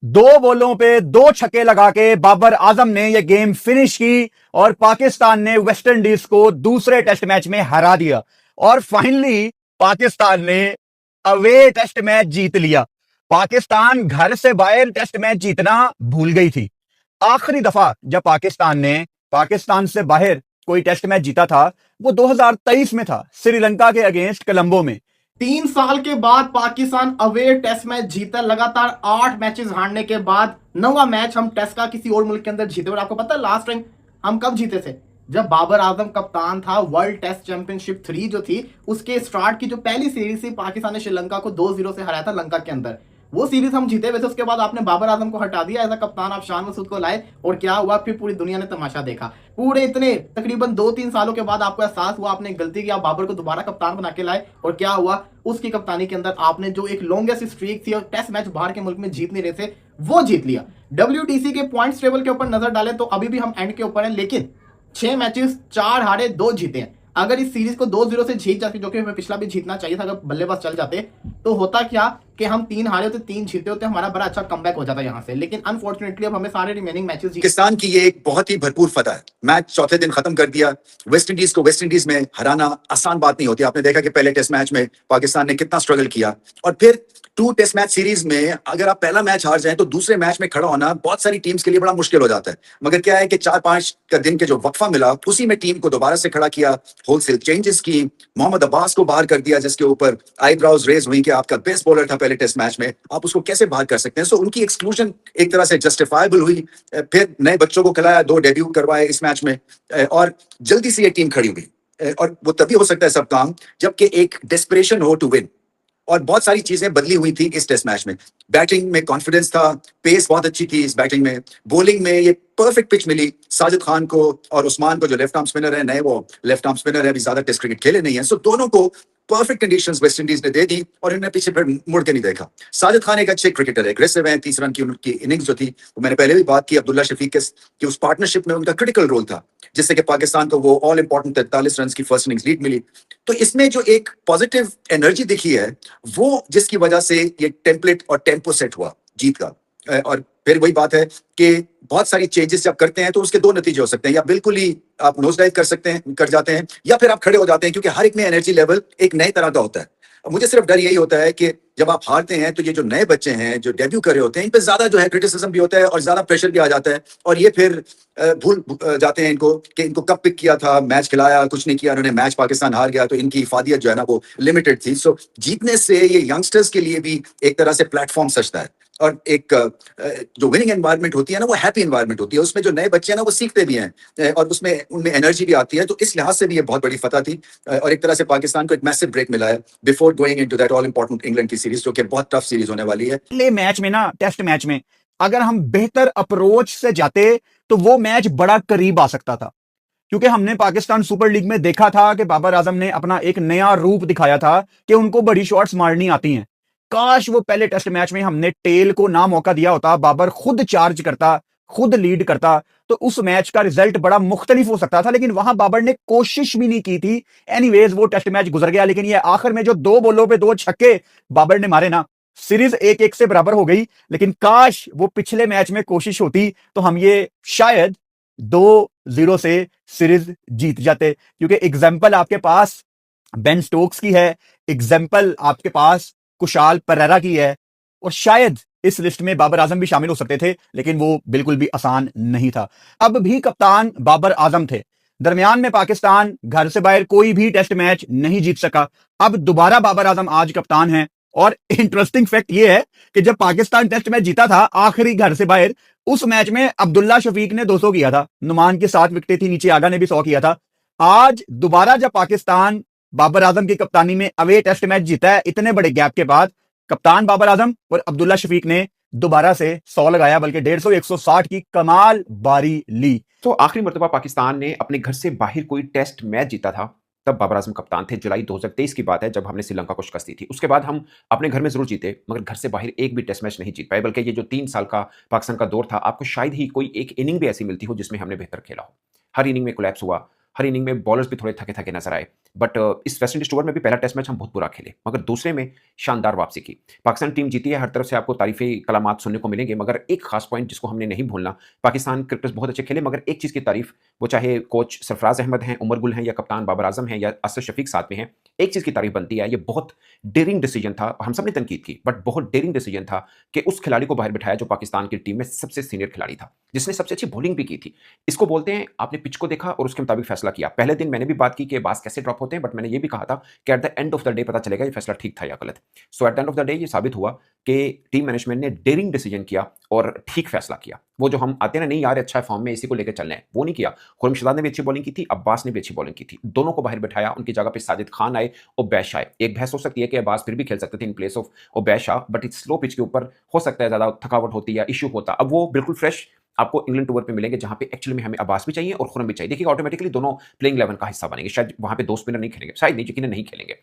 दो बॉलों पे दो छक्के लगा के बाबर आजम ने यह गेम फिनिश की और पाकिस्तान ने वेस्ट इंडीज को दूसरे टेस्ट मैच में हरा दिया और फाइनली पाकिस्तान ने अवे टेस्ट मैच जीत लिया। पाकिस्तान घर से बाहर टेस्ट मैच जीतना भूल गई थी। आखिरी दफा जब पाकिस्तान ने पाकिस्तान से बाहर कोई टेस्ट मैच जीता था वो 2023 में था, श्रीलंका के अगेंस्ट कोलंबो में। 3 साल के बाद पाकिस्तान अवे टेस्ट मैच जीता, लगातार 8 मैचेस हारने के बाद 9वां मैच हम टेस्ट का किसी और मुल्क के अंदर जीते। और आपको पता है लास्ट टाइम हम कब जीते थे? जब बाबर आजम कप्तान था। वर्ल्ड टेस्ट चैंपियनशिप 3 जो थी उसके स्टार्ट की जो पहली सीरीज थी, पाकिस्तान ने श्रीलंका को 2-0 से हराया था लंका के अंदर। वो सीरीज हम जीते। वैसे उसके बाद आपने बाबर आजम को हटा दिया एज अ कप्तान, आप शान मसूद को लाए और क्या हुआ? फिर पूरी दुनिया ने तमाशा देखा। पूरे इतने तकरीबन 2-3 सालों के बाद आपको एहसास हुआ आपने गलती की, आप बाबर को दोबारा कप्तान बना के लाए और क्या हुआ? उसकी कप्तानी के अंदर आपने जो एक लॉन्गेस्ट स्ट्रीक थी और टेस्ट मैच बाहर के मुल्क में जीत नहीं रहे थे वो जीत लिया। WTC के पॉइंट्स टेबल के ऊपर नजर डालें तो अभी भी हम एंड के ऊपर हैं, लेकिन 6 मैचेस 4 हारे 2 जीते हैं। अगर इस सीरीज को 2-0 से जीत जाती, जो कि हमें पिछला भी जीतना चाहिए था अगर बल्लेबाज चल जाते, तो होता क्या कि हम 3 हारे होते 3 जीते होते, हमारा बड़ा अच्छा कमबैक हो जाता यहां से। लेकिन अनफॉर्चुनेटली अब हमें सारे रिमेनिंग मैचेस पाकिस्तान की ये एक बहुत ही भरपूर फतह है। मैच चौथे दिन खत्म कर दिया। वेस्ट इंडीज को वेस्ट इंडीज में हराना आसान बात नहीं होती। आपने देखा कि पहले टेस्ट मैच में पाकिस्तान ने कितना स्ट्रगल किया और फिर 2 टेस्ट मैच सीरीज में अगर आप पहला मैच हार जाएं तो दूसरे मैच में खड़ा होना बहुत सारी टीम्स के लिए बड़ा मुश्किल हो जाता है। मगर क्या है कि 4-5 का दिन के जो वक्फा मिला उसी में टीम को दोबारा से खड़ा किया, होलसेल चेंजेस की, मोहम्मद अब्बास को बाहर कर दिया जिसके ऊपर आईब्राउज रेज हुई कि आपका बेस्ट बॉलर था पहले टेस्ट मैच में, आप उसको कैसे बाहर कर सकते हैं। सो उनकी एक्सक्लूजन एक तरह से जस्टिफाइबल हुई। फिर नए बच्चों को खिलाया, 2 डेब्यू करवाए इस मैच में और जल्दी से ये टीम खड़ी हुई। और वो तभी हो सकता है सब काम जबकि एक डेस्परेशन हो टू विन। और बहुत सारी चीजें बदली हुई थी इस टेस्ट मैच में। बैटिंग में कॉन्फिडेंस था, पेस बहुत अच्छी थी इस बैटिंग में, बॉलिंग में ये परफेक्ट पिच मिली साजिद खान को और उस्मान को जो लेफ्ट आर्म स्पिनर है, नए वो लेफ्ट आर्म स्पिनर है, अभी ज्यादा टेस्ट क्रिकेट खेले नहीं है। सो दोनों को परफेक्ट कंडीशंस वेस्ट इंडीज ने दे दी और इन्होंने पीछे फिर मुड़ के नहीं देखा। साजिद खान एक अच्छे क्रिकेटर है, एग्रेसिव है। 30 रन की उनकी इनिंग्स जो थी वो मैंने पहले भी बात की, अब्दुल्ला शफीक के कि उस पार्टनरशिप में उनका क्रिटिकल रोल था जिससे कि पाकिस्तान को वो ऑल इंपॉर्टेंट 43 रन की फर्स्ट इनिंग्स लीड मिली। तो इसमें जो एक पॉजिटिव एनर्जी दिखी है वो जिसकी वजह से ये टेम्पलेट और टेम्पो सेट हुआ जीत का। और फिर वही बात है कि बहुत सारी चेंजेस जब करते हैं तो उसके 2 नतीजे हो सकते हैं, या बिल्कुल ही आप नोज डाइव कर जाते हैं या फिर आप खड़े हो जाते हैं, क्योंकि हर एक में एनर्जी लेवल एक नए तरह का होता है। मुझे सिर्फ डर यही होता है कि जब आप हारते हैं तो ये जो नए बच्चे हैं जो डेब्यू कर रहे होते हैं इन पे ज्यादा जो है क्रिटिसिज्म भी होता है और ज्यादा प्रेशर भी आ जाता है और ये फिर भूल जाते हैं इनको कि इनको कब पिक किया था, मैच खिलाया, कुछ नहीं किया उन्होंने, मैच पाकिस्तान हार गया तो इनकी इफादियत जो है ना वो लिमिटेड थी। सो जीतने से ये यंगस्टर्स के लिए भी एक तरह से प्लेटफॉर्म सजता है और एक जो विनिंग एनवायरनमेंट होती है ना वो हैप्पी एनवायरनमेंट होती है, उसमें जो नए बच्चे हैं ना वो सीखते भी हैं और उसमें उनमें एनर्जी भी आती है। तो इस लिहाज से भी ये बहुत बड़ी फतह थी और एक तरह से पाकिस्तान को एक मैसिव ब्रेक मिला है before going into that all important England की सीरीज, जो कि बहुत टफ सीरीज होने वाली है। पहले मैच में ना, टेस्ट मैच में अगर हम बेहतर अप्रोच से जाते तो वो मैच बड़ा करीब आ सकता था, क्योंकि हमने पाकिस्तान सुपर लीग में देखा था कि बाबर आजम ने अपना एक नया रूप दिखाया था कि उनको बड़ी शॉट्स मारनी आती हैं। काश वो पहले टेस्ट मैच में हमने टेल को ना मौका दिया होता, बाबर खुद चार्ज करता, खुद लीड करता, तो उस मैच का रिजल्ट बड़ा मुख्तलिफ हो सकता था। लेकिन वहां बाबर ने कोशिश भी नहीं की थी। एनीवेज वो टेस्ट मैच गुजर गया। लेकिन ये आखिर में जो 2 बॉलों पे 2 छक्के बाबर ने मारे ना, सीरीज 1-1 से बराबर हो गई। लेकिन काश वो पिछले मैच में कोशिश होती तो हम ये शायद 2-0 से सीरीज जीत जाते, क्योंकि एग्जाम्पल आपके पास बेन स्टोक्स की है, एग्जाम्पल आपके पास कुशाल परेरा की है और शायद इस लिस्ट में बाबर आजम भी शामिल हो सकते थे, लेकिन वो बिल्कुल भी आसान नहीं था। अब भी कप्तान बाबर आजम थे। दरमियान में पाकिस्तान घर से बाहर कोई भी टेस्ट मैच नहीं जीत सका। अब दोबारा बाबर आजम आज कप्तान हैं और इंटरेस्टिंग फैक्ट यह है कि जब पाकिस्तान टेस्ट मैच जीता था आखिरी घर से बाहर, उस मैच में अब्दुल्ला शफीक ने 200 किया था, नुमान की 7 विकेटें थी, नीचे आगा ने भी 100 किया था। आज दोबारा जब पाकिस्तान बाबर आजम की कप्तानी में अवे टेस्ट मैच जीता है इतने बड़े गैप के बाद, कप्तान बाबर आजम और अब्दुल्ला शफीक ने दोबारा से 100 लगाया, बल्कि 150 160 की कमाल बारी ली। तो आखिरी मर्तबा पाकिस्तान ने अपने घर से बाहर कोई टेस्ट मैच जीता था तब बाबर आजम कप्तान थे। जुलाई 2023 की बात है जब हमने श्रीलंका को शिकस्त दी थी। उसके बाद हम अपने घर में जरूर जीते मगर घर से बाहर एक भी टेस्ट मैच नहीं जीत पाए। बल्कि ये जो 3 साल का पाकिस्तान का दौर था, आपको शायद ही कोई एक इनिंग भी ऐसी मिलती हो जिसमें हमने बेहतर खेला हो। हर इनिंग में कोलैप्स हुआ, हर इनिंग में बॉलर्स भी थोड़े थके-थके नजर आए। बट इस वेस्ट इंडीज टूर में भी पहला टेस्ट मैच हम बहुत बुरा खेले, मगर दूसरे में शानदार वापसी की। पाकिस्तान टीम जीती है, हर तरफ से आपको तारीफ़ी कलामात सुनने को मिलेंगे, मगर एक खास पॉइंट जिसको हमने नहीं भूलना, पाकिस्तान क्रिकेटर्स बहुत अच्छे खेले, मगर एक चीज़ की तारीफ़, वो चाहे कोच सरफराज अहमद हैं, उमर गुल हैं, या कप्तान बाबर आजम हैं, या असद शफीक साथ में हैं, एक चीज़ की तारीफ़ बनती है, ये बहुत डेयरिंग डिसीजन था। हम सब ने तनकीद की, बट बहुत डेयरिंग डिसीजन था कि उस खिलाड़ी को बाहर बिठाया जो पाकिस्तान की टीम में सबसे सीनियर खिलाड़ी था, जिसने सबसे अच्छी बॉलिंग भी की थी। इसको बोलते हैं आपने पिच को देखा और उसके मुताबिक फैसला किया। पहले दिन मैंने भी बात की कि बास कैसे ड्रॉप होते हैं, बट मैंने ये भी कहा था कि at the end of the day पता चलेगा ये फैसला ठीक था या गलत। So at the end of the day ये साबित हुआ कि टीम मैनेजमेंट ने डेयरिंग डिसीजन किया और ठीक फैसला किया। वो जो हम आते हैं ना, नहीं यार अच्छा फॉर्म में इसी को लेकर चलना है, वो नहीं किया। खुर्रम शहजाद ने भी अच्छी बॉलिंग की थी, अब्बास ने भी अच्छी बॉलिंग की थी, दोनों को बाहर बिठाया, उनकी जगह पे साजिद खान आए, ओबैश आए। एक बहस हो सकती है कि अब्बास फिर भी खेल सकते थे इन प्लेस ऑफ ओबैश, बट इस स्लो पिच के ऊपर हो सकता है ज्यादा थकावट होती या इश्यू होता। अब वो बिल्कुल फ्रेश आपको इंग्लैंड टूर पे मिलेंगे, जहां पे एक्चुअली में हमें अब्बास भी चाहिए और खुर्रम भी चाहिए। देखिए ऑटोमेटिकली दोनों प्लेइंग 11 का हिस्सा बनेंगे। शायद वहां पे दो स्पिनर नहीं खेलेंगे, शायद नहीं, यकीनन नहीं खेलेंगे।